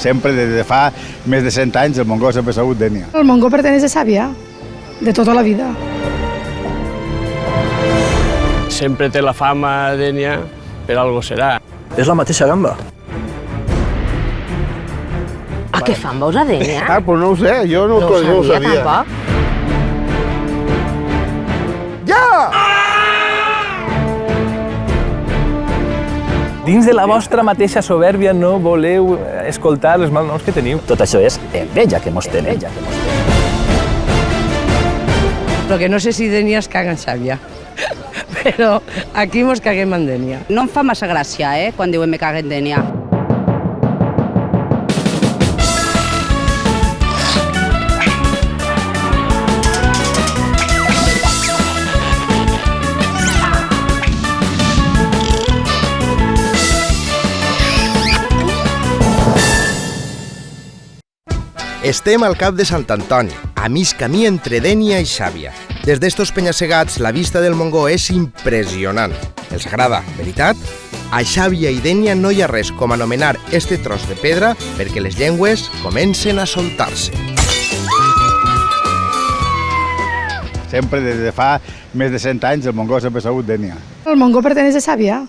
Sempre, des de fa més de 100 anys, el Montgó sempre ha sigut Dénia. El Montgó perteneix a Xàbia, de tota la vida. Sempre té la fama Dénia, per algo serà. És la mateixa gamba. A què fan veus a Dénia? Ah, doncs no ho sé, jo no ho sabia. Tampoc. Dins de la vostra mateixa soberbia no voleu escoltar els malnoms que teniu. Tot això és enveja que mos tenen. Lo que no sé si Dénia es caga en Xàbia, però aquí mos caguem en Dénia. No em fa massa gràcia, quan diuen me caga en Dénia. Estem al cap de Sant Antoni, a mig camí entre Dénia i Xàbia. Des d'estos penya-segats, la vista del Montgó és impressionant. Els agrada, veritat? A Xàbia i Dénia no hi ha res com anomenar este tros de pedra perquè les llengües comencen a soltar-se. Sempre, des de fa més de 100 anys, el Montgó sempre ha sigut Dénia. El Montgó perteneix a Xàbia,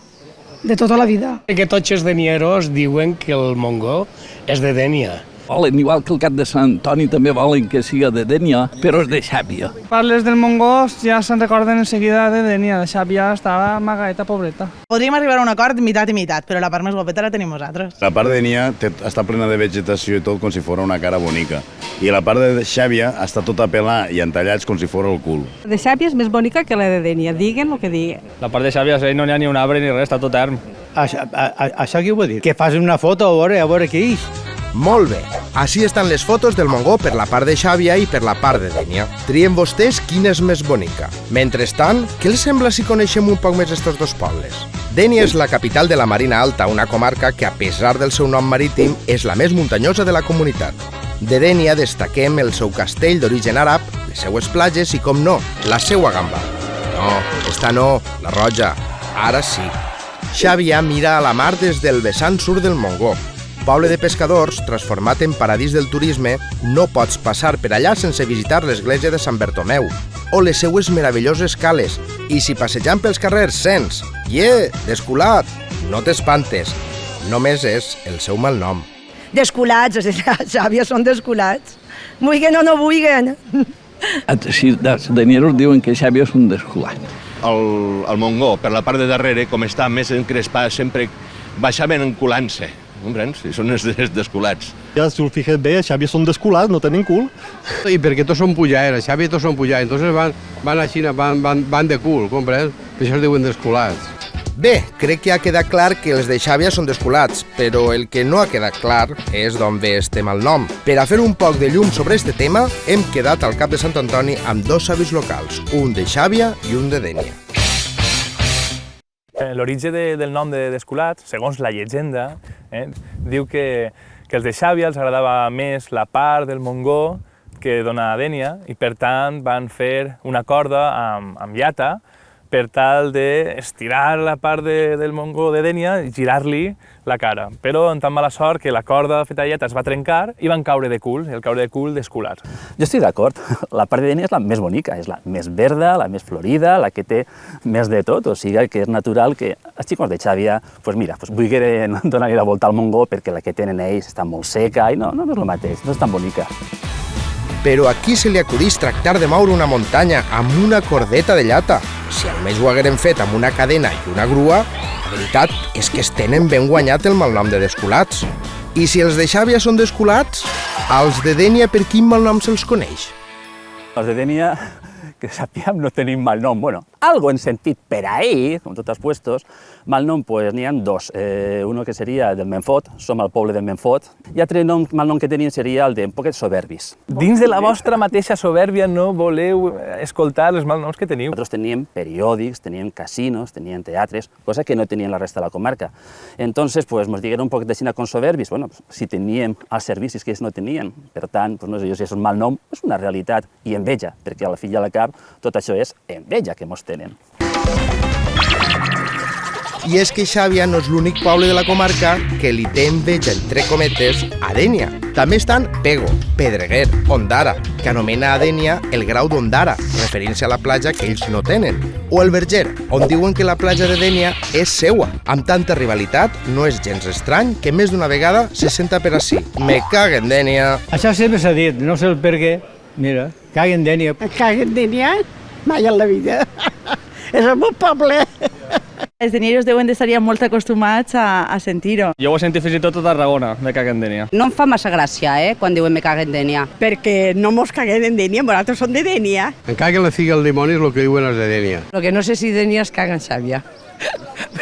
de tota la vida. Que tots els denieros diuen que el Montgó és de Dénia. Volen, igual que el cap de Sant Antoni, també volen que siga de Dénia, però és de Xàbia. Parles del Montgó, ja se'n recorden en seguida de Dénia. De Xàbia estava amagaeta, pobreta. Podríem arribar a un acord mitat i mitat, però la part més guapeta la tenim nosaltres. La part de Dénia està plena de vegetació i tot com si fos una cara bonica. I la part de Xàbia està tota pelada i entallats com si fos el cul. De Xàbia és més bonica que la de Dénia, diguen el que diguen. La part de Xàbia no n'hi ha ni un arbre ni res, està tot erm. Això què vull dir? Que fas una foto a veure què és. Molt bé, així estan les fotos del Montgó per la part de Xàbia i per la part de Dénia. Trien vostès quina és més bonica. Mentrestant, què els sembla si coneixem un poc més estos dos pobles? Dénia és la capital de la Marina Alta, una comarca que, a pesar del seu nom marítim, és la més muntanyosa de la comunitat. De Dénia destaquem el seu castell d'origen àrab, les seues platges i, com no, la seua gamba. No, esta no, la roja. Ara sí. Xàbia mira a la mar des del vessant sud del Montgó. Poble de pescadors, transformat en paradís del turisme, no pots passar per allà sense visitar l'església de Sant Bertomeu o les seues meravelloses cales. I si passejant pels carrers sents desculat, no t'espantes, només és el seu malnom. Desculats, a Xàbia són desculats. Vuiguen o no vuiguen. Així, els denieros diuen que Xàbia és un desculat. El Montgó, per la part de darrere, com està més encrespat, sempre baixaven enculant-se. Comprens? Si són els desculats. Ja, si ho fiques bé, a Xàbia són desculats, no tenen cul. I perquè tots són pujaires, a Xàbia tots són pujaires, entonces van a Xina, van de cul, comprens? Per això es diuen desculats. Bé, crec que ha quedat clar que els de Xàbia són desculats, però el que no ha quedat clar és d'on ve este malnom. Per a fer un poc de llum sobre este tema, hem quedat al cap de Sant Antoni amb dos savis locals, un de Xàbia i un de Dénia. L'origen del nom de Desculats, segons la llegenda, diu que els de Xàbia els agradava més la part del Montgó que dona a Dénia i per tant van fer una corda amb llata per tal d'estirar la part del Montgó de Dénia i girar-li la cara. Però amb tan mala sort que la corda feta de llata es va trencar i van caure de cul, el caure de cul d'esculats. Jo estic d'acord. La part de Dénia és la més bonica, és la més verda, la més florida, la que té més de tot, o sigui que és natural que els xics de Xàbia, vulguin donar-li la volta al Montgó perquè la que tenen ells està molt seca i no és el mateix, no és tan bonica. Però a qui se li acudís tractar de moure una muntanya amb una cordeta de llata? Si almenys ho hagueren fet amb una cadena i una grua, la veritat és que es tenen ben guanyat el malnom de desculats. I si els de Xàbia són desculats, als de Dénia per quin malnom se'ls coneix? Els de Dénia, que sapiem, no tenim malnom. Bueno, algo en sentit per ahí, com tots els puestos, malnom, pues n'hi ha dos. Uno que seria del Menfot, som al poble del Menfot, i altre malnom que tenim seria el de un poquet soberbis. Dins de la vostra mateixa soberbia no voleu escoltar els malnoms que teniu. Nosaltres teníem periòdics, teníem casinos, teníem teatres, cosa que no tenien la resta de la comarca. Entonces, pues, nos digueren un poquet de xina con soberbis, bueno, si teníem els servicis que ells no tenien. Per tant, pues, no sé jo si és un malnom, és una realitat, i enveja, perquè a la fi i a la cap tot això és enveja que mos tenen. I és que Xàbia no és l'únic poble de la comarca que li té enveja, entre cometes, a Dénia. També estan Pego, Pedreguer, Ondara, que anomena a Dénia el grau d'Ondara, referint-se a la platja que ells no tenen. O el Verger, on diuen que la platja de Dénia és seua. Amb tanta rivalitat, no és gens estrany que més d'una vegada se senta per ací. Me caguen Dénia. Això sempre s'ha dit, no sé el per què. Mira, caguen Dénia. Caguen Dénia? Mai en la vida. És el meu poble. Els denieros deuen d'estar ja molt acostumats a sentir-ho. Jo ho he sentit fins i tot a Tarragona, me caguen Dénia. No em fa massa gràcia, quan diuen me caguen Dénia. Perquè no mos caguen en Dénia, nosaltres som de Dénia. En caguen la figa el dimoni és el que diuen els de Dénia. Lo que no sé si Dénia es caga en Xàbia,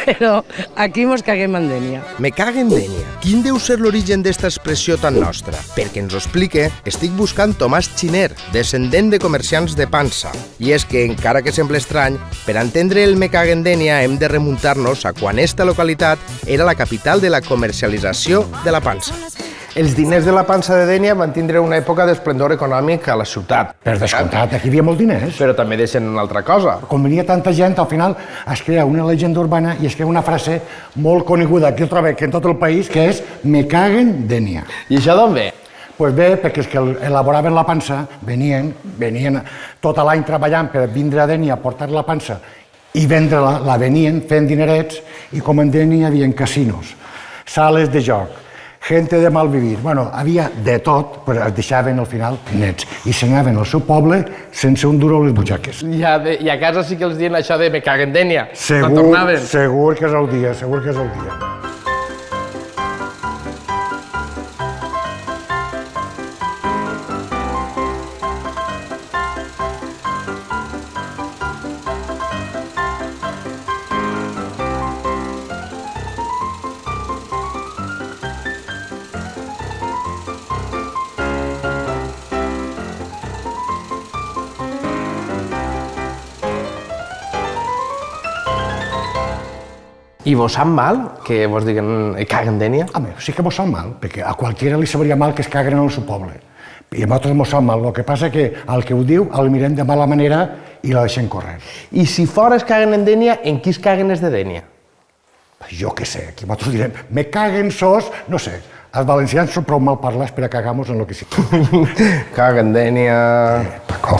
però aquí mos caguem en Dénia. Me caguen Dénia. Quin deu ser l'origen d'esta expressió tan nostra? Perquè ens ho explique, estic buscant Tomàs Xiner, descendent de comerciants de Pansa. I és que, encara que sembla estrany, per entendre el me caguen Dénia hem de remuntar-nos a quan esta localitat era la capital de la comercialització de la pansa. Els diners de la pansa de Dénia van tindre una època d'esplendor econòmic a la ciutat. Per descomptat, aquí hi havia molts diners. Però també deixen una altra cosa. Com venia tanta gent, al final es crea una llegenda urbana i es crea una frase molt coneguda, que jo trobo que en tot el país, que és me caguen Dénia. I això d'on ve? Pues bé, perquè els que elaboraven la pansa venien tot l'any treballant per vindre a Dénia a portar la pansa i vendre-la, la venien fent dinerets, i com en Dénia hi havia casinos, sales de joc, gente de mal vivir, havia de tot, però es deixaven al final nets i s'anaven al seu poble sense un duro a les butxaques. I a casa sí que els diuen això de me caguen Dénia. Segur que és el dia, segur que és el dia. I vos sap mal que vos diguen caguen Dénia? Home, sí que mos sap mal, perquè a qualsevol li sabria mal que es caguen en el seu poble. I a nosaltres mos sap mal, el que passa que el que ho diu el mirem de mala manera i la deixem córrer. I si fora es caguen en Dénia, en qui es caguen és de Dénia? Jo què sé, aquí nosaltres direm, me caguen sos, no sé, els valencians són prou mal parlats per a cagar-nos en el que sí. Caguen Dénia... Paco.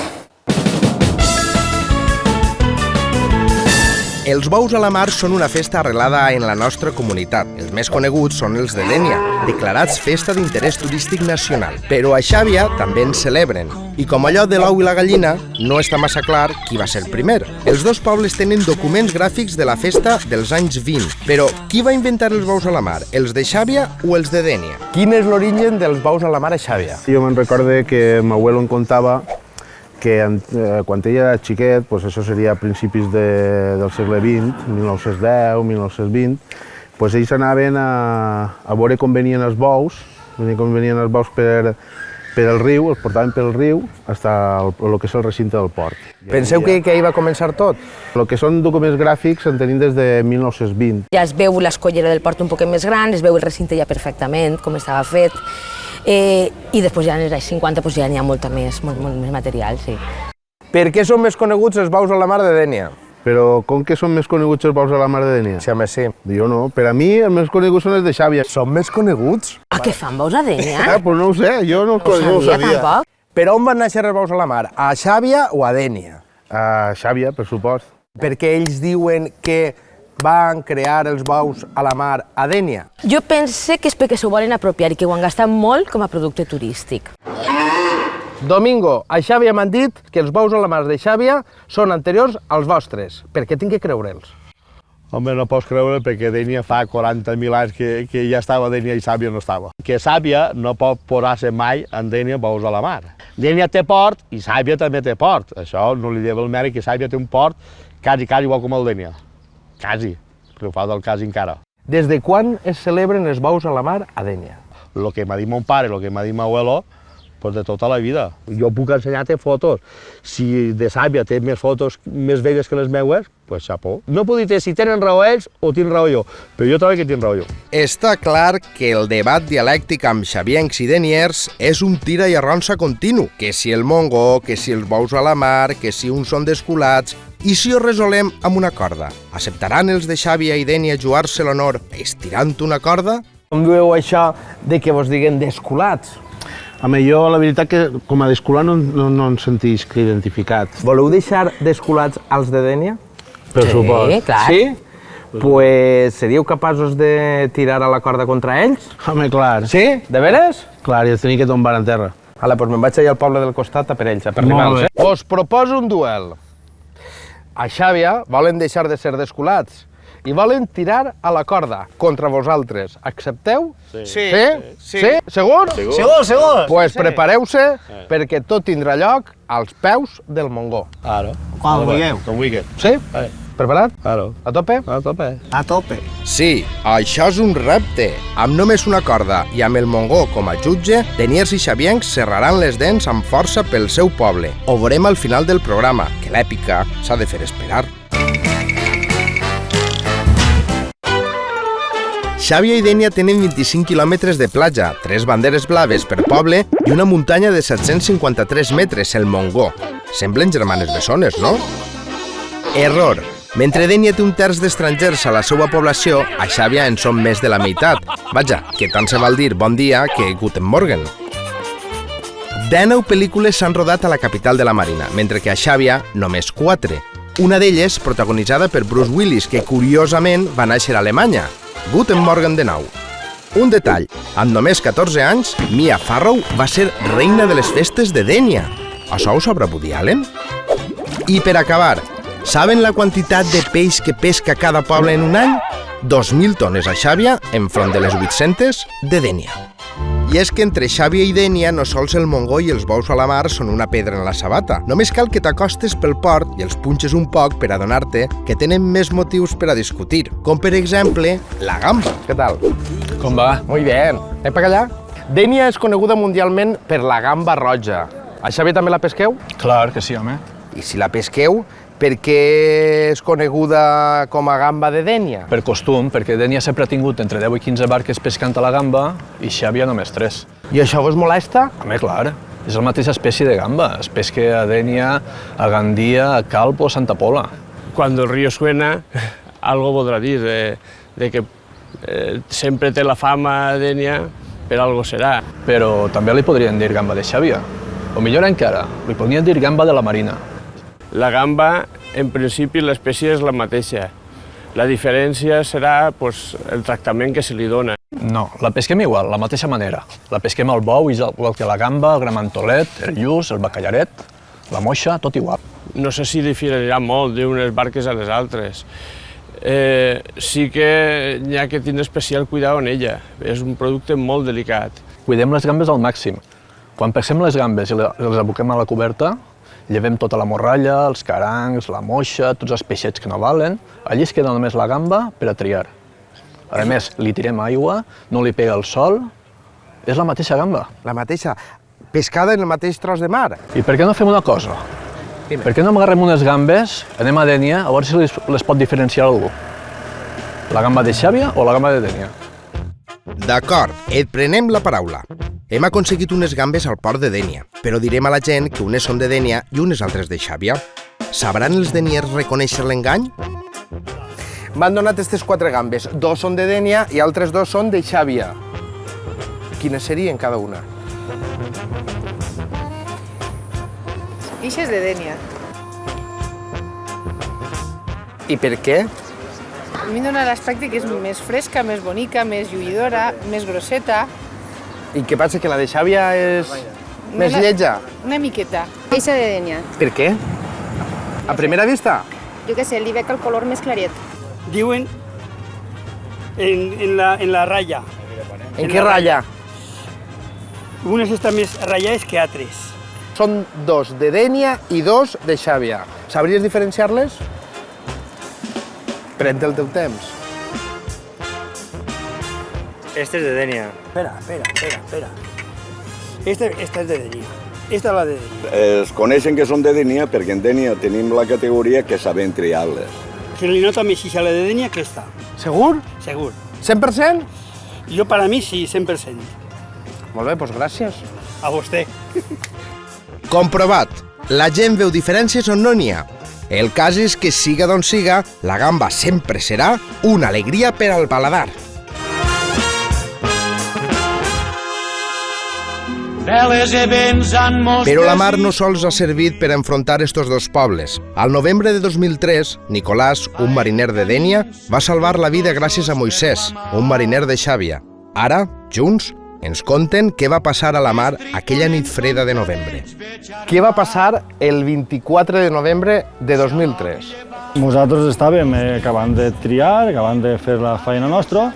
Els bous a la mar són una festa arrelada en la nostra comunitat. Els més coneguts són els de Dénia, declarats festa d'interès turístic nacional. Però a Xàbia també en celebren. I com allò de l'ou i la gallina, no està massa clar qui va ser primer. Els dos pobles tenen documents gràfics de la festa dels anys 20. Però qui va inventar els bous a la mar, els de Xàbia o els de Dénia? Quin és l'origen dels bous a la mar a Xàbia? Jo me'n recorde que m'abuelo em contava que quan ell era xiquet, això seria a principis del segle XX, 1910, 1920, ells anaven a veure com venien els bous per el riu, els portaven pel riu fins al que és el recinte del port. Penseu que ahir va començar tot? El que són documents gràfics en tenim des de 1920. Ja es veu l'escollera del port un poc més gran, es veu el recinte ja perfectament, com estava fet, i després ja en els anys 50 ja n'hi ha molt més material, sí. Per què són més coneguts els bous a la mar de Dénia? Però com que són més coneguts els bous a la mar de Dénia? Sí, home, sí. Jo no. Per a mi els més coneguts són els de Xàbia. Són més coneguts? A què fan bous a Dénia? Pues no ho sé, jo no ho sabia. Tampoc. Per on van néixer els bous a la mar? A Xàbia o a Dénia? A Xàbia, per supost. Perquè ells diuen que van crear els bous a la mar a Dénia? Jo pense que és perquè s'ho volen apropiar i que ho han gastat molt com a producte turístic. Domingo, a Xàbia m'han dit que els bous a la mar de Xàbia són anteriors als vostres. Per què tinc que creure'ls? Home, no pots creure perquè Dénia fa 40.000 anys que ja estava Dénia i Xàbia no estava. Que Xàbia no pot posar-se mai en Dénia bous a la mar. Dénia té port i Xàbia també té port. Això no li lleva el mèrit que Xàbia té un port quasi igual com el Dénia. Quasi, però fa del quasi encara. Des de quan es celebren els bous a la mar a Dénia? El que m'ha dit mon pare, el que m'ha dit mon abuelo, Pues de tota la vida. Jo puc ensenyar-te fotos. Si de Xàbia té més fotos més velles que les meues, pues xapó. No puc dir si tenen raó ells o tinc raó jo, però jo trobo que tinc raó jo. Està clar que el debat dialèctic amb xaviencs i deniers és un tira i arronsa continu. Que si el mongo, que si els bous a la mar, que si uns són desculats. I si ho resolem amb una corda? Acceptaran els de Xàbia i Dénia jugar-se l'honor estirant una corda? Com dieu això de que vos diguen desculats? Home, jo la veritat que com a desculat no em sentisc identificat. Voleu deixar desculats als de Dénia? Per supost. clar. Sí? Pues seríeu capaços de tirar a la corda contra ells? Home, clar. Sí? De veres? Clar, i els tenia que tombar en terra. Ala, doncs me'n vaig allà al poble del costat a per ells, a per rivals. Us proposo un duel. A Xàbia volen deixar de ser desculats i volen tirar a la corda contra vosaltres. Accepteu? Sí. Sí? Segur? Segur. Pues prepareu-se perquè tot tindrà lloc als peus del Montgó. Claro. Quan vulgueu. Com vulgueu. Sí? Preparat? Claro. A tope? A tope. A tope. Sí, això és un repte. Amb només una corda i amb el Montgó com a jutge, deniers i xaviencs serraran les dents amb força pel seu poble. Ho veurem al final del programa, que l'èpica s'ha de fer esperar. Xàbia i Dénia tenen 25 quilòmetres de platja, 3 banderes blaves per poble i una muntanya de 753 metres, el Montgó. Semblen germanes bessones, no? Error. Mentre Dénia té un terç d'estrangers a la seva població, a Xàbia en són més de la meitat. Vaja, que tant se val dir bon dia que Guten Morgen. 19 pel·lícules s'han rodat a la capital de la Marina, mentre que a Xàbia només 4. Una d'elles protagonitzada per Bruce Willis, que curiosament va néixer a Alemanya. Guten Morgen de nou. Un detall, amb només 14 anys, Mia Farrow va ser reina de les festes de Dénia. Això ho sabrà Woody Allen? I per acabar, saben la quantitat de peix que pesca cada poble en un any? 2.000 tones a Xàbia enfront de les 800 de Dénia. I és que entre Xàbia i Dénia no sols el Montgó i els bous a la mar són una pedra en la sabata. Només cal que t'acostes pel port i els punxes un poc per adonar-te que tenen més motius per a discutir, com per exemple la gamba. Què tal? Com va? Muy bien. Anem per allà? Dénia és coneguda mundialment per la gamba roja. A Xàbia també la pesqueu? Clar que sí, home. I si la pesqueu, per què és coneguda com a gamba de Dénia? Per costum, perquè Dénia sempre ha tingut entre 10 i 15 barques pescant a la gamba i Xàbia només 3. I això vos molesta? Home, clar, és la mateixa espècie de gamba. Es pesca a Dénia, a Gandia, a Calp o a Santa Pola. Cuando el río suena, algo podrá decir de que sempre té la fama Dénia, per algo serà. Però també li podrien dir gamba de Xàbia. O millor encara, li podrien dir gamba de la Marina. La gamba, en principi, l'espècie és la mateixa. La diferència serà el tractament que se li dona. No, la pesquem igual, la mateixa manera. La pesquem al bou, igual que la gamba, el gramantolet, el lluç, el bacallaret, la moixa, tot igual. No sé si diferirà molt d'unes barques a les altres. Sí que hi ha que tenir especial cuidado en ella. És un producte molt delicat. Cuidem les gambes al màxim. Quan pesquem les gambes i les aboquem a la coberta, llevem tota la morralla, els carancs, la moixa, tots els peixets que no valen. Allí es queda només la gamba per a triar. A més, li tirem aigua, no li pega el sol, és la mateixa gamba. La mateixa, pescada en el mateix tros de mar. I per què no fem una cosa? Per què no agarrem unes gambes, anem a Dénia, a veure si les pot diferenciar algú? La gamba de Xàbia o la gamba de Dénia? D'acord, et prenem la paraula. Hem aconseguit unes gambes al port de Dénia, però direm a la gent que unes són de Dénia i unes altres de Xàbia. Sabran els deniers reconèixer l'engany? M'han donat aquestes 4 gambes. 2 són de Dénia i altres 2 són de Xàbia. Quines serien cada una? Ixes de Dénia. I per què? A mi em dona l'aspecte que és més fresca, més bonica, més lluïdora, més grosseta. I què passa, que la de Xàbia és més lletja? Una miqueta. Eixa de Dénia. Per què? A primera vista? Jo què sé, li veig el color més claret. Diuen en la ratlla. En què ratlla? Unes estan més ratllades que altres. Són 2 de Dénia i 2 de Xàbia. Sabries diferenciar-les? Pren el teu temps. Este és de Dénia. Espera. Esta és de Dénia. Esta és la de Dénia. Es coneixen que són de Dénia perquè en Dénia tenim la categoria que sabem triar-les. Se li nota més a la de Dénia que esta. Segur? Segur. 100%? Jo, per a mi, sí, 100%. Molt bé, doncs gràcies. A vostè. Comprovat. La gent veu diferències on no n'hi ha. El cas és que siga d'on siga, la gamba sempre serà una alegria per al paladar. Però la mar no sols ha servit per enfrontar estos dos pobles. Al novembre de 2003, Nicolàs, un mariner de Dénia, va salvar la vida gràcies a Moisès, un mariner de Xàbia. Ara, junts, ens conten què va passar a la mar aquella nit freda de novembre. Què va passar el 24 de novembre de 2003? Nosaltres estàvem acabant de triar, acabant de fer la feina nostra,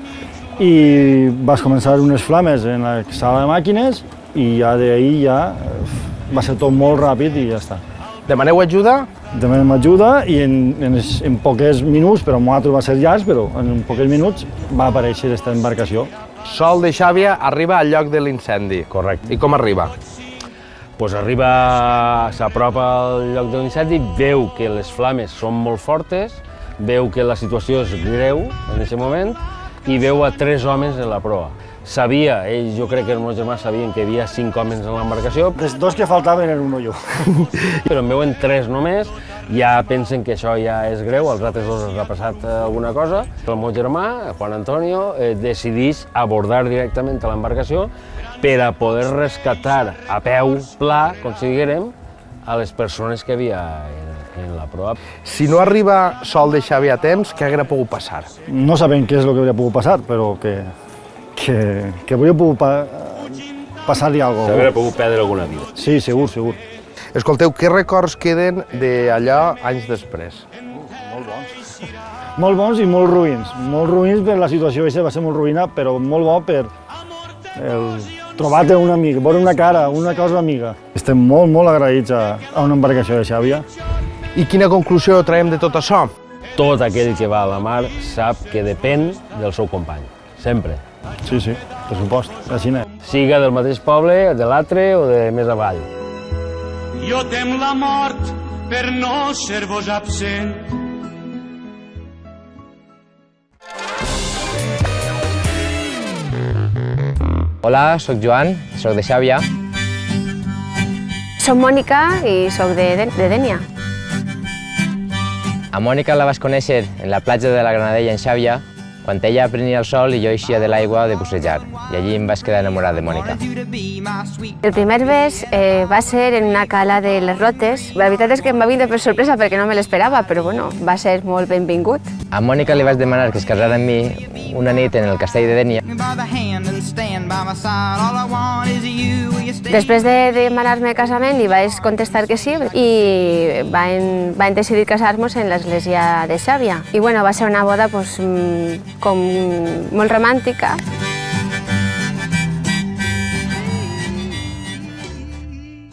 i vas començar unes flames en la sala de màquines i ja d'ahir va ser tot molt ràpid i ja està. Demaneu ajuda? Demanem ajuda i en pocs minuts, però el nosaltres va ser llarg, però en pocs minuts va aparèixer aquesta embarcació. Sol de Xàbia arriba al lloc de l'incendi. Correcte. I com arriba? Pues s'apropa al lloc de l'incendi, veu que les flames són molt fortes, veu que la situació és greu en aquest moment i veu a 3 homes en la proa. Sabia, ells, jo crec que els meus germans sabien que hi havia 5 homes en l'embarcació. Els 2 que faltaven eren uno jo. Però en veuen 3 només, ja pensen que això ja és greu, als altres 2 els ha passat alguna cosa. El meu germà, Juan Antonio, decideix abordar directament a l'embarcació per a poder rescatar a peu pla, considerem, a les persones que hi havia en la proa. Si no arriba Sol de Xàbia a temps, què hauria pogut passar? No sabem què és el que hauria pogut passar, però que hauria pogut passar-hi alguna cosa. S'hauria pogut perdre alguna vida. Sí, segur, segur. Escolteu, què records queden d'allò anys després? Molt bons. Molt bons i molt ruïns. Molt ruïns per la situació aquesta, va ser molt ruïna, però molt bo per trobar-te un amic, veure una cara, una cosa amiga. Estem molt, molt agraïts a una embarcació de Xàbia. I quina conclusió traiem de tot això? Tot aquell que va a la mar sap que depèn del seu company, sempre. Sí, sí, per supost, així n'és. Siga del mateix poble, de l'altre o de més avall. Jo tem la mort per no ser-vos absent. Hola, soc Joan, soc de Xàbia. Soc Mònica i soc de Dénia. A Mònica la vaig conèixer en la platja de la Granadella, en Xàbia, quan ella prenia el sol i jo eixia de l'aigua de bussejar, i allí em vaig quedar enamorat de Mònica. El primer bes va ser en una cala de les Rotes. La veritat és que em va vindre per sorpresa perquè no me l'esperava, però bueno, va ser molt benvingut. A Mònica li vaig demanar que es casara amb mi una nit en el castell de Dénia. Després de demanar-me casament li vaig contestar que sí i vam decidir casar-nos en l'església de Xàbia. I bueno, va ser una boda com molt romàntica.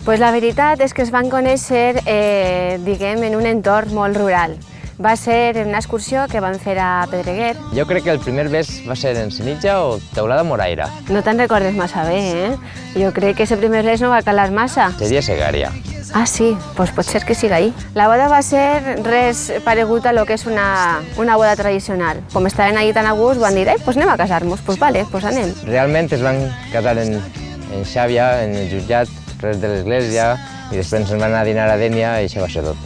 La veritat és que es van conèixer, diguem, en un entorn molt rural. Va ser en una excursió que vam fer a Pedreguer. Jo crec que el primer bes va ser en Senitja o Teulada Moraira. No te'n recordes massa bé, eh? Jo crec que ese primer bes no va calar massa. Seria Segària. Ah, sí? Doncs pot ser que siga ahí. La boda va ser res paregut a lo que és una boda tradicional. Com estaven allí tan a gust, van dir, doncs anem a casar-nos. Doncs vale, doncs anem. Realment es van casar en Xàbia, en el jutjat, res de l'església, i després ens van anar a dinar a Dénia i això va ser tot.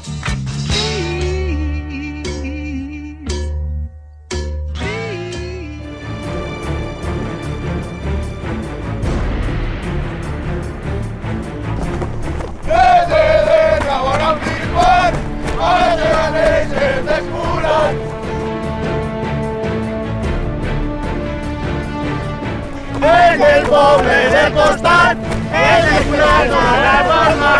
En el poble del costat, el descuidat no la reforma.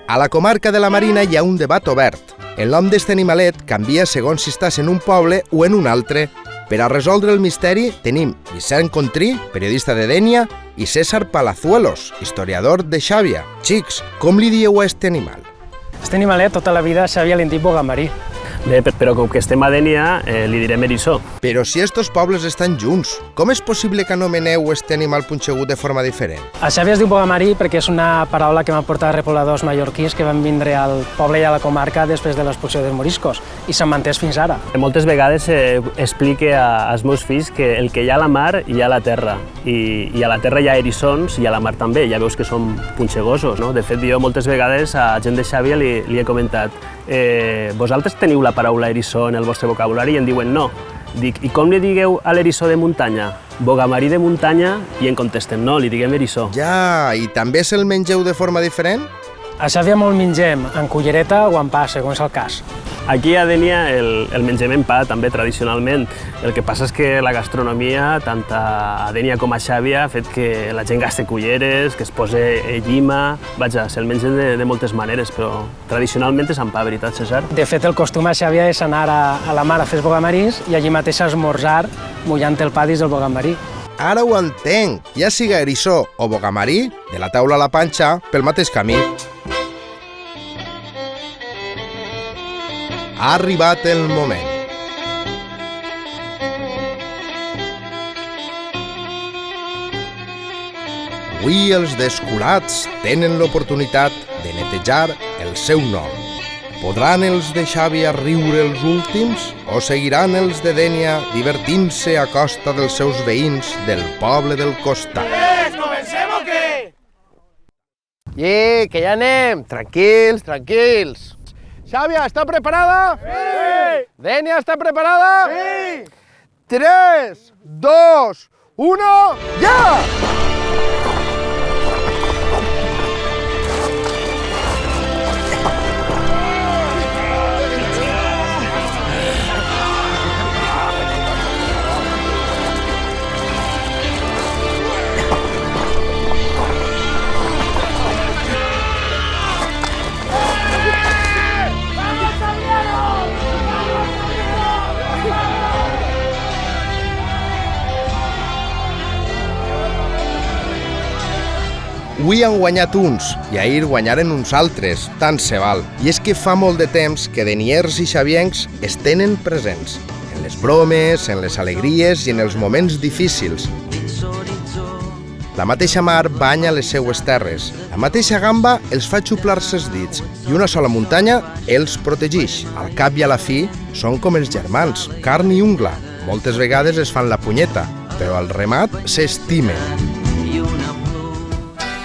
A la comarca de la Marina hi ha un debat obert. El nom d'este animalet canvia segons si estàs en un poble o en un altre, Per a resoldre el misteri tenim Vicent Contrí, periodista de Dénia, i César Palazuelos, historiador de Xàbia. Xics, com li dieu a este animal? Este animalet tota la vida Xàbia l'hem dit bogamarí. Bé, però com que estem a Dénia, li direm eriçó. Però si estos pobles estan junts, com és possible que anomeneu este animal punxegut de forma diferent? A Xàbia es diu bogamarí perquè és una paraula que van portar repobladors mallorquins que van vindre al poble i a la comarca després de l'expulsió dels moriscos i s'han mantès fins ara. Moltes vegades explique als meus fills que el que hi ha a la mar hi ha a la terra i a la terra hi ha eriçons i a la mar també, ja veus que són punxegosos, no? De fet, jo moltes vegades a gent de Xàbia li he comentat vosaltres teniu la paraula eriçó en el vostre vocabulari? I em diuen no. Dic, i com li digueu a l'eriçó de muntanya? Bogamarí de muntanya? I em contesten, no, li diguem eriçó. Ja, i també se'l mengeu de forma diferent? A Xàbia molt mengem, en cullereta o en pa, segons el cas. Aquí a Dénia el mengem en pa, també, tradicionalment. El que passa és que la gastronomia, tant a Dénia com a Xàbia, ha fet que la gent gaste culleres, que es posa llima... Vaja, se'l mengen de moltes maneres, però tradicionalment és en pa, veritat, César? De fet, el costum a Xàbia és anar a la mar a fer bogamarís i allí mateix esmorzar mullant el pa dins del bogamarí. Ara ho entenc, ja siga eriçó o bogamarí, de la taula a la panxa, pel mateix camí. Ha arribat el moment. Avui els desculats tenen l'oportunitat de netejar el seu nom. Podran els de Xàbia riure els últims o seguiran els de Dénia divertint-se a costa dels seus veïns del poble del costat? ¿Comencem o què? Que ja anem! Tranquils, tranquils! Xàbia, està preparada? Sí! Dénia, està preparada? Sí! 3, 2, 1, ja! Avui han guanyat uns i ahir guanyaren uns altres, tant se val. I és que fa molt de temps que deniers i xaviencs es tenen presents, en les bromes, en les alegries i en els moments difícils. La mateixa mar banya les seues terres, la mateixa gamba els fa xuplar-se els dits i una sola muntanya els protegeix. Al cap i a la fi són com els germans, carn i ungla. Moltes vegades es fan la punyeta, però al remat s'estimen.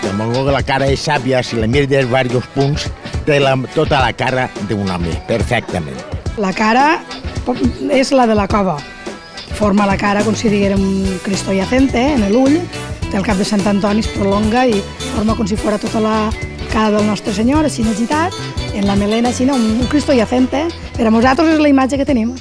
El mongo de la cara de Xàbia, si la mires des diversos punts, té tota la cara d'un home, perfectament. La cara és la de la cova. Forma la cara com si diguera un Cristo yacente en l'ull, té el cap de Sant Antoni, es prolonga i forma com si fos tota la cara del nostre Senyor, així agitat, en la melena, així, un Cristo yacente. Per a nosaltres és la imatge que tenim.